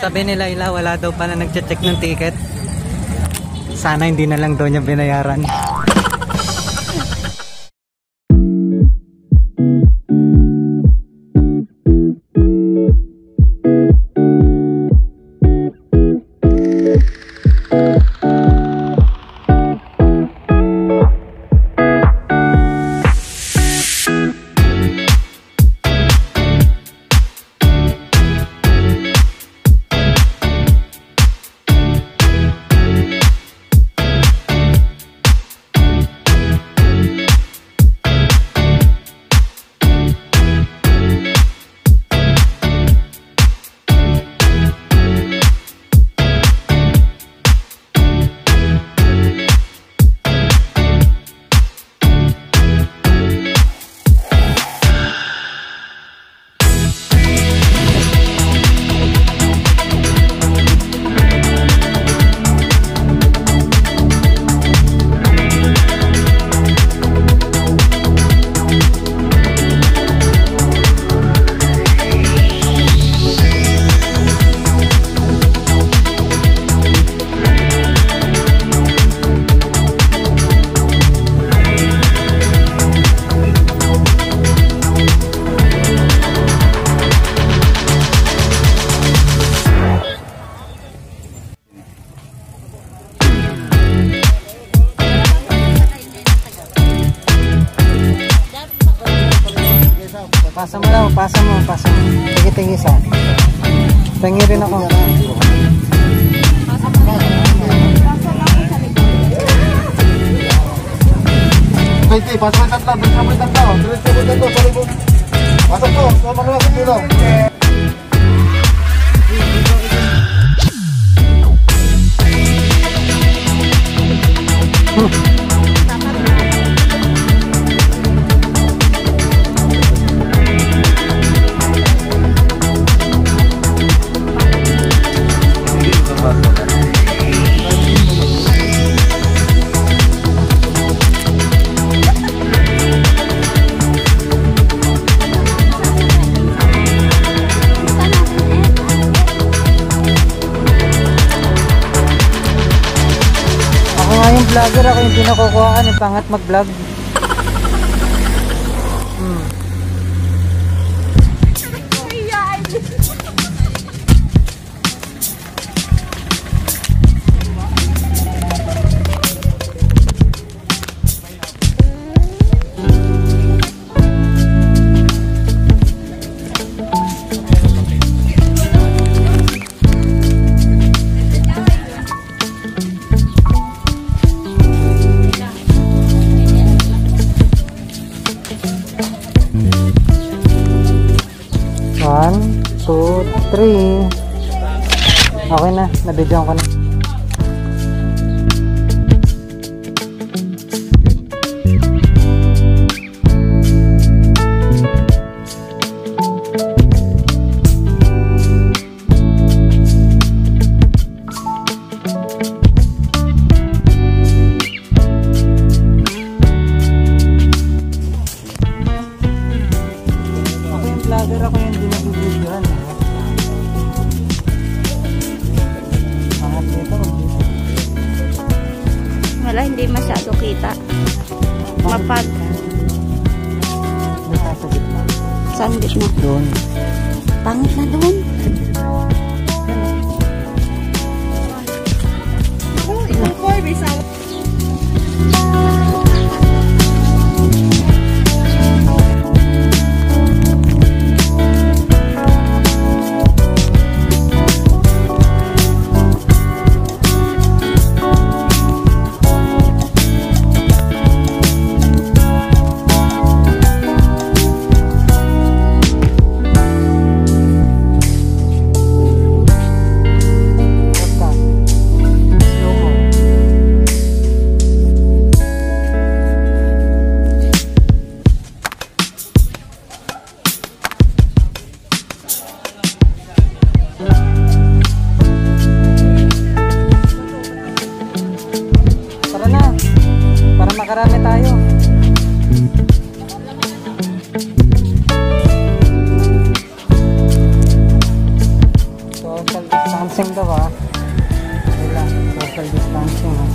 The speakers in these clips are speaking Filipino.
Sabi ni Laila, wala daw pa na nagche-check ng ticket. Sana hindi na lang daw niya binayaran. Pasa mo daw, pasa mo. Tingin isa. Tingin rin ako. Okay, pasok mo tatlo. Pasok mo tatlo. Pasok po. Sama ko lang dito. Vlogger ako yung pinakukuhaan yung pangat mag-vlog. One, two, three. Okay na, nabidyoan ko na. Vlogger ako yung dinabibidyohan. Pangat dito. Wala, hindi masyado kita. Mapag. Nasa gitna. Saan gitna? Doon. Pangit na doon. Makarami tayo. Social Distancing daw ah. Wala, social distancing ah.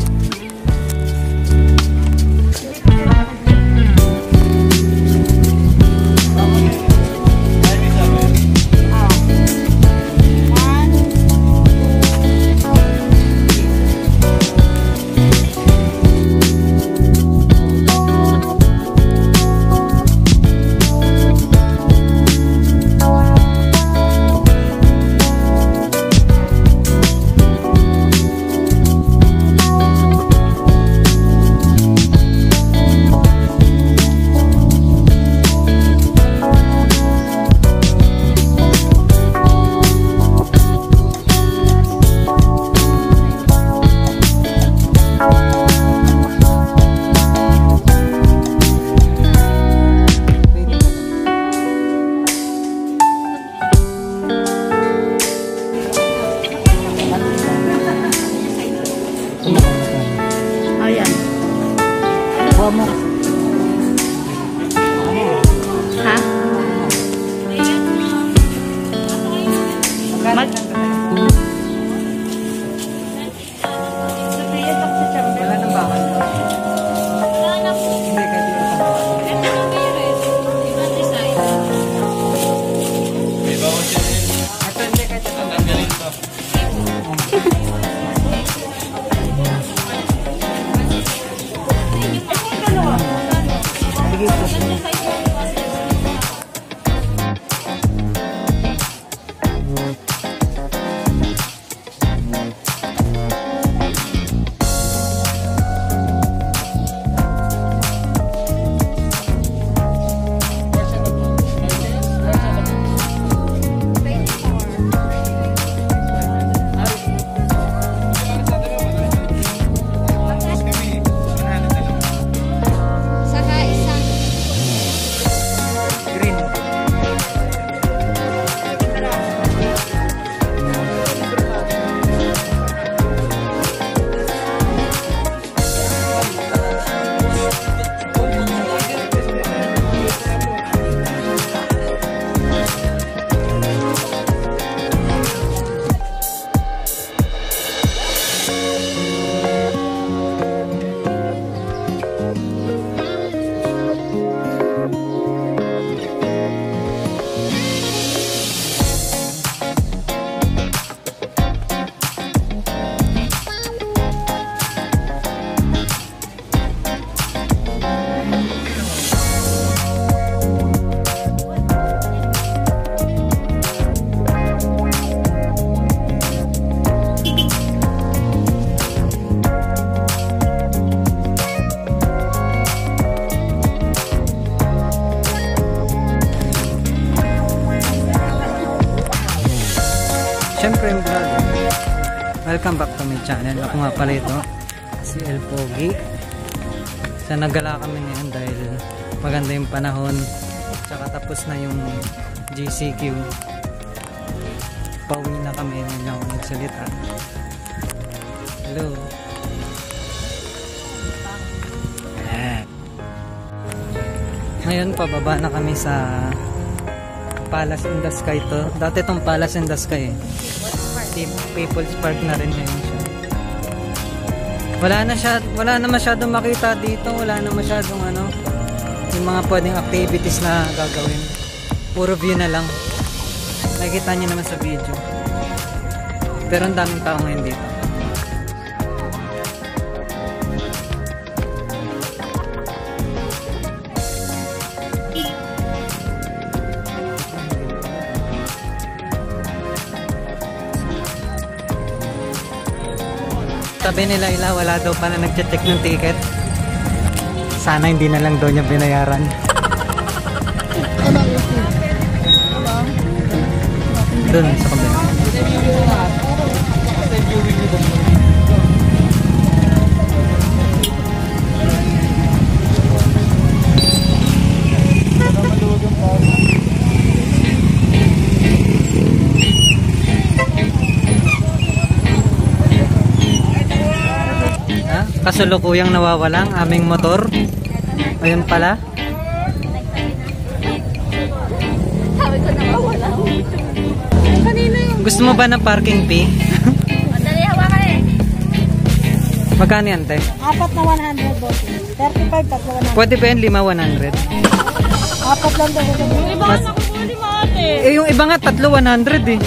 Ayan. Kuha mo. Ha? Mag... Wala nang bakal. Hindi, kahit yung isang bakal. Ito hindi, kahit yung tanggalin to. Sige, green. Siyempre, vlog. Welcome back to my channel. Ako nga pala ito, si El Pogi. Sa nagala kami ngayon dahil maganda yung panahon. Tsaka tapos na yung GCQ. Pauwi na kami. Ngayon ako nagsalita. Hello. Ngayon, pababa na kami sa Palace in the Sky to. Dati itong Palace in the Sky eh. People's Park na rin ngayon siya. Wala na masyadong makita dito. Wala na masyadong yung mga pwedeng activities na gagawin. Puro view na lang. Nakikita nyo naman sa video. Pero ang daming tao ngayon dito. Sabi nila wala daw pa na nagche-check ng ticket. Sana hindi na lang daw niya binayaran. Doon sa kabila. Kasulukuyang nawawala ang aming motor. Ayun pala. Sabi ko nawawala. Kanina yung Gusto mo ba ng parking fee? Madali, hawakan eh. Magkano yan, te? Apat na 100 boss. 35 tatlo 100. Pwede ba yan 5, 100? Apat lang daw. Iba Mas- na kukunin mo ate. Eh, yung iba nga 3, 100 eh.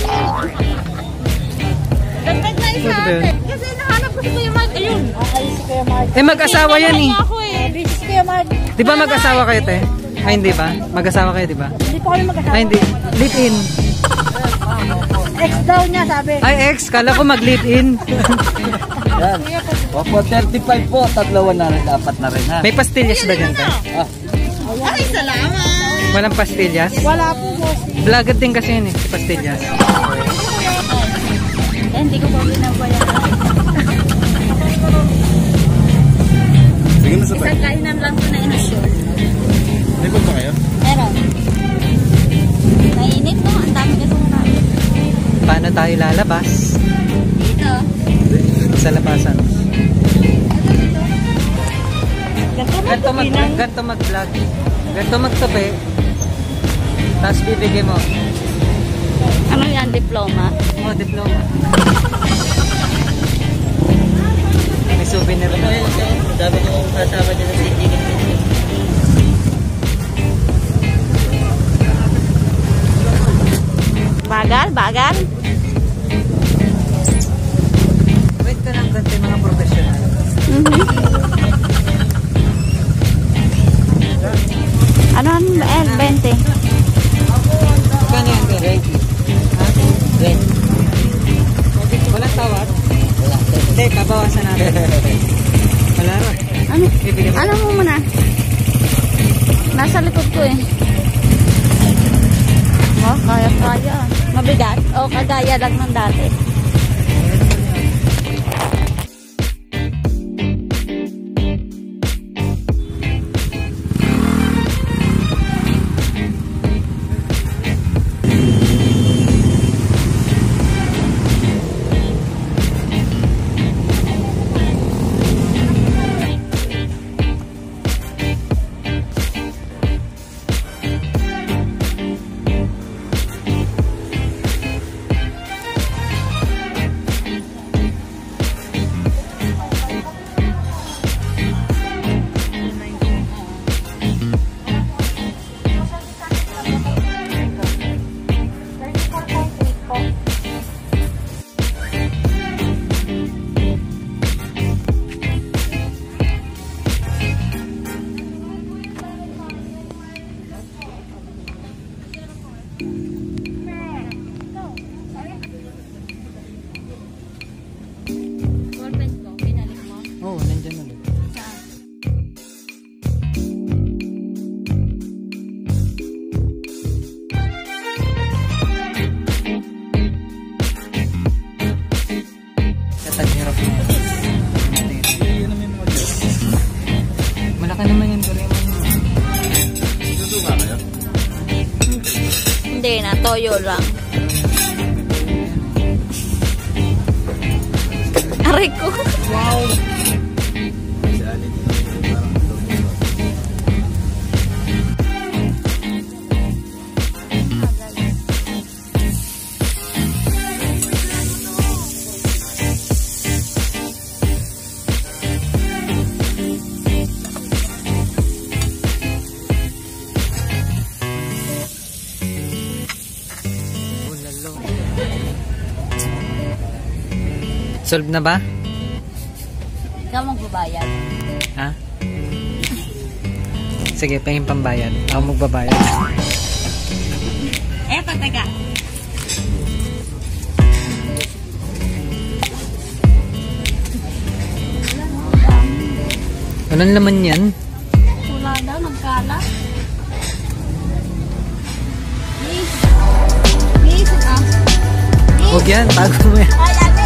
Dagdag na isa Pwede ba yun? ate. Kasi nahanap ko si Kuya Mark. Ayun. Ayos si Kuya Mark. Eh, mag-asawa yan eh. Ako eh. Busy si Kuya Mark. Di ba mag-asawa kayo, te? Ay, hindi ba? Mag-asawa kayo, di ba? Hindi po kami magkasama. Ay, hindi. Live-in. Ex daw niya sabi. Ay, ex. Kala ko mag-live-in. Yan. Opo, 35 po. Tatlo 100. Apat na rin ha. May pastillas ba dyan, te? Ay, salamat. Walang pastillas? Wala po boss. Vlogger din kasi yun eh, si pastillas. Eh, hindi ko pa binabayaran. Sige na sa tayo. Isang kainan lang ko na inasyon. Likod ba kayo? Meron. Mainit no? Ang dami kasi muna. Paano tayo lalabas? Dito. Sa labasan. Ganito mo Ganto mag-vlog. Ganto magtabi. Tapos bibigay mo. Ano yan? Diploma? Oh, diploma. May souvenir na. Dami ko kasama dyan sa ticket. Bagal? Bagal? Wait ka lang, ganito yung mga professional. Ano ang 20? Magkano yan, Gary? Ha? Walang tawad? Wala. Hindi, kabawasan natin. Wala rin. Ano? Bibigyan mo. Ano mo muna? Nasa likod ko eh. Oh, kaya-kaya. Mabigat? O kagaya lang ng dati? Oo, nandyan ulit. Katagirap mo. Malaki naman yung doraemon mo. Susuka kayo? Hindi na, toyo lang. Aray ko. Wow. Si Ali dito parang Solve na ba? Ikaw magbabayad. Ha? Sige, pahing pambayad. Ako magbabayad. Eto, teka. Anong laman yan? Wala daw, nagkala. Please. Please, ah. Huwag yan, tago mo yan. Ay,